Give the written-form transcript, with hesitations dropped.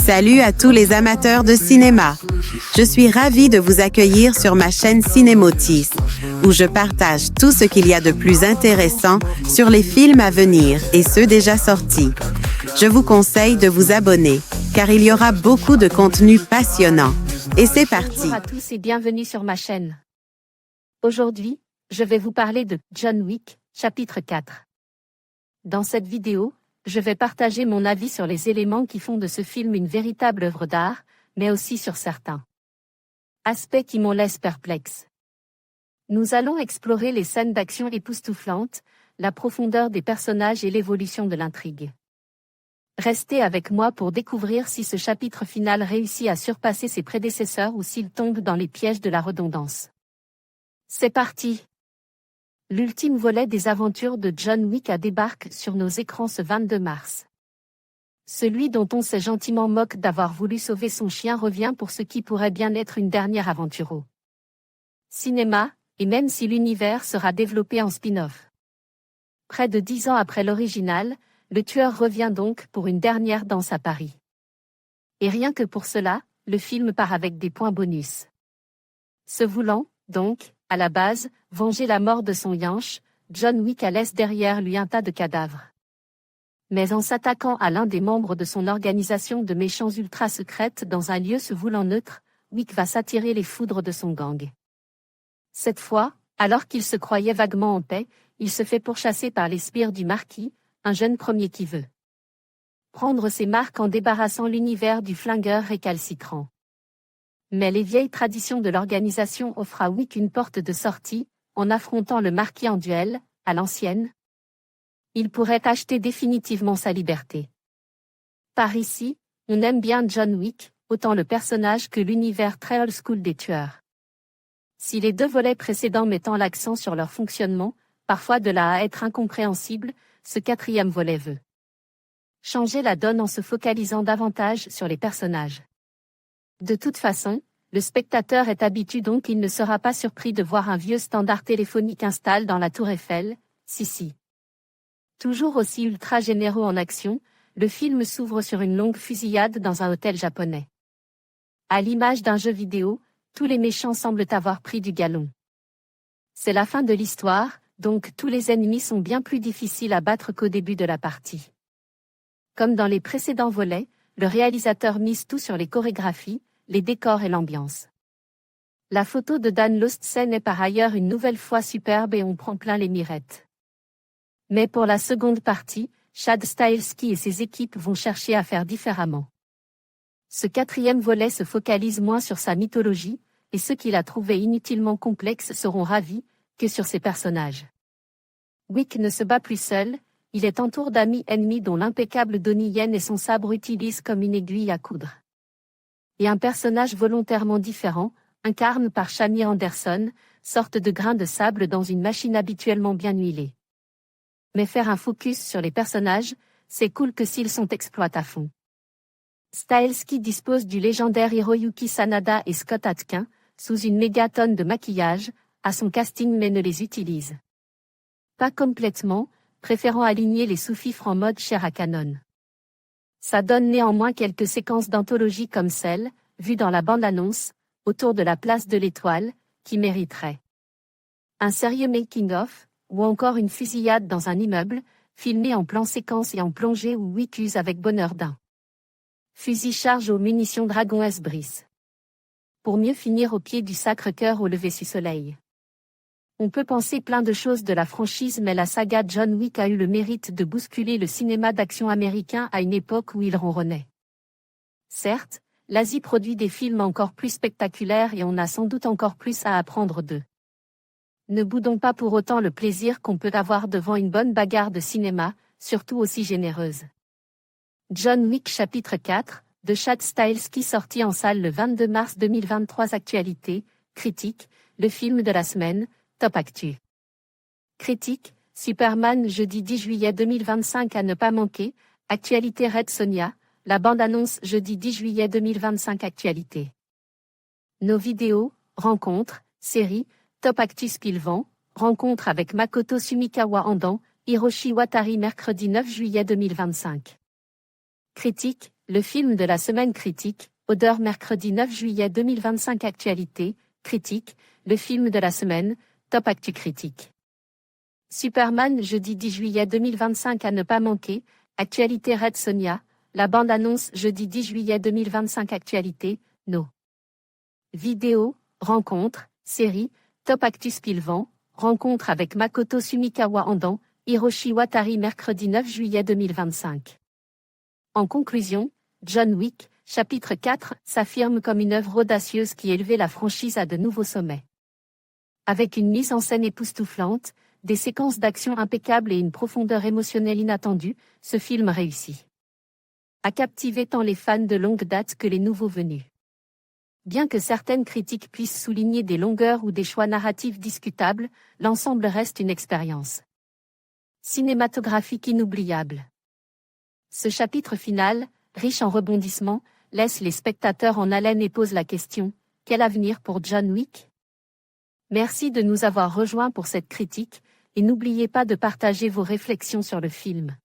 Salut à tous les amateurs de cinéma. Je suis ravie de vous accueillir sur ma chaîne Cinémotis, où je partage tout ce qu'il y a de plus intéressant sur les films à venir et ceux déjà sortis. Je vous conseille de vous abonner, car il y aura beaucoup de contenu passionnant. Et c'est parti. Bonjour à tous et bienvenue sur ma chaîne. Aujourd'hui, je vais vous parler de John Wick, chapitre 4. Dans cette vidéo, je vais partager mon avis sur les éléments qui font de ce film une véritable œuvre d'art, mais aussi sur certains aspects qui m'ont laissé perplexe. Nous allons explorer les scènes d'action époustouflantes, la profondeur des personnages et l'évolution de l'intrigue. Restez avec moi pour découvrir si ce chapitre final réussit à surpasser ses prédécesseurs ou s'il tombe dans les pièges de la redondance. C'est parti! L'ultime volet des aventures de John Wick débarque sur nos écrans ce 22 mars. Celui dont on s'est gentiment moque d'avoir voulu sauver son chien revient pour ce qui pourrait bien être une dernière aventure au cinéma, et même si l'univers sera développé en spin-off. Près de 10 ans après l'original, le tueur revient donc pour une dernière danse à Paris. Et rien que pour cela, le film part avec des points bonus. Se voulant, donc, à la base, venger la mort de son Yanch, John Wick laisse derrière lui un tas de cadavres. Mais en s'attaquant à l'un des membres de son organisation de méchants ultra-secrètes dans un lieu se voulant neutre, Wick va s'attirer les foudres de son gang. Cette fois, alors qu'il se croyait vaguement en paix, il se fait pourchasser par les sbires du marquis, un jeune premier qui veut prendre ses marques en débarrassant l'univers du flingueur récalcitrant. Mais les vieilles traditions de l'organisation offrent à Wick une porte de sortie, en affrontant le marquis en duel, à l'ancienne. Il pourrait acheter définitivement sa liberté. Par ici, on aime bien John Wick, autant le personnage que l'univers très old school des tueurs. Si les deux volets précédents mettant l'accent sur leur fonctionnement, parfois de là à être incompréhensible, ce quatrième volet veut changer la donne en se focalisant davantage sur les personnages. De toute façon, le spectateur est habitué donc il ne sera pas surpris de voir un vieux standard téléphonique installé dans la tour Eiffel, si. Toujours aussi ultra généreux en action, le film s'ouvre sur une longue fusillade dans un hôtel japonais. À l'image d'un jeu vidéo, tous les méchants semblent avoir pris du galon. C'est la fin de l'histoire, donc tous les ennemis sont bien plus difficiles à battre qu'au début de la partie. Comme dans les précédents volets, le réalisateur mise tout sur les chorégraphies, les décors et l'ambiance. La photo de Dan Lostsen est par ailleurs une nouvelle fois superbe et on prend plein les mirettes. Mais pour la seconde partie, Chad Stahelski et ses équipes vont chercher à faire différemment. Ce quatrième volet se focalise moins sur sa mythologie, et ceux qui la trouvaient inutilement complexe seront ravis, que sur ses personnages. Wick ne se bat plus seul, il est entouré d'amis ennemis dont l'impeccable Donnie Yen et son sabre utilisent comme une aiguille à coudre. Et un personnage volontairement différent, incarné par Shani Anderson, sorte de grain de sable dans une machine habituellement bien huilée. Mais faire un focus sur les personnages, c'est cool que s'ils sont exploités à fond. Stahelski dispose du légendaire Hiroyuki Sanada et Scott Adkin, sous une mégatonne de maquillage, à son casting mais ne les utilise pas complètement, préférant aligner les sous-fifres en mode chair à canon. Ça donne néanmoins quelques séquences d'anthologie comme celle, vue dans la bande-annonce, autour de la place de l'Étoile, qui mériterait un sérieux making-of, ou encore une fusillade dans un immeuble, filmée en plan séquence et en plongée où Wick use avec bonheur d'un fusil charge aux munitions Dragon S-Brice. Pour mieux finir au pied du Sacre-Cœur au lever du soleil. On peut penser plein de choses de la franchise mais la saga John Wick a eu le mérite de bousculer le cinéma d'action américain à une époque où il ronronnait. Certes, l'Asie produit des films encore plus spectaculaires et on a sans doute encore plus à apprendre d'eux. Ne boudons pas pour autant le plaisir qu'on peut avoir devant une bonne bagarre de cinéma, surtout aussi généreuse. John Wick chapitre 4, de Chad Stahelski sorti en salle le 22 mars 2023. Actualité, critique, le film de la semaine, Top Actu. Critique, Superman jeudi 10 juillet 2025 à ne pas manquer, actualité Red Sonja, la bande-annonce jeudi 10 juillet 2025. Actualité. Nos vidéos, rencontres, séries, Top Actu Spilvan, rencontre avec Makoto Sumikawa Andan, Hiroshi Watari mercredi 9 juillet 2025. Critique, le film de la semaine critique, Odeur mercredi 9 juillet 2025 actualité, critique, le film de la semaine, top actu critique. Superman jeudi 10 juillet 2025 à ne pas manquer, actualité Red Sonja, la bande-annonce jeudi 10 juillet 2025 actualité, No. Vidéo, rencontre, série, top actu Spilvan, rencontre avec Makoto Sumikawa Andan, Hiroshi Watari mercredi 9 juillet 2025. En conclusion, John Wick, chapitre 4, s'affirme comme une œuvre audacieuse qui élevait la franchise à de nouveaux sommets. Avec une mise en scène époustouflante, des séquences d'action impeccables et une profondeur émotionnelle inattendue, ce film réussit à captiver tant les fans de longue date que les nouveaux venus. Bien que certaines critiques puissent souligner des longueurs ou des choix narratifs discutables, l'ensemble reste une expérience cinématographique inoubliable. Ce chapitre final, riche en rebondissements, laisse les spectateurs en haleine et pose la question, quel avenir pour John Wick? Merci de nous avoir rejoints pour cette critique, et n'oubliez pas de partager vos réflexions sur le film.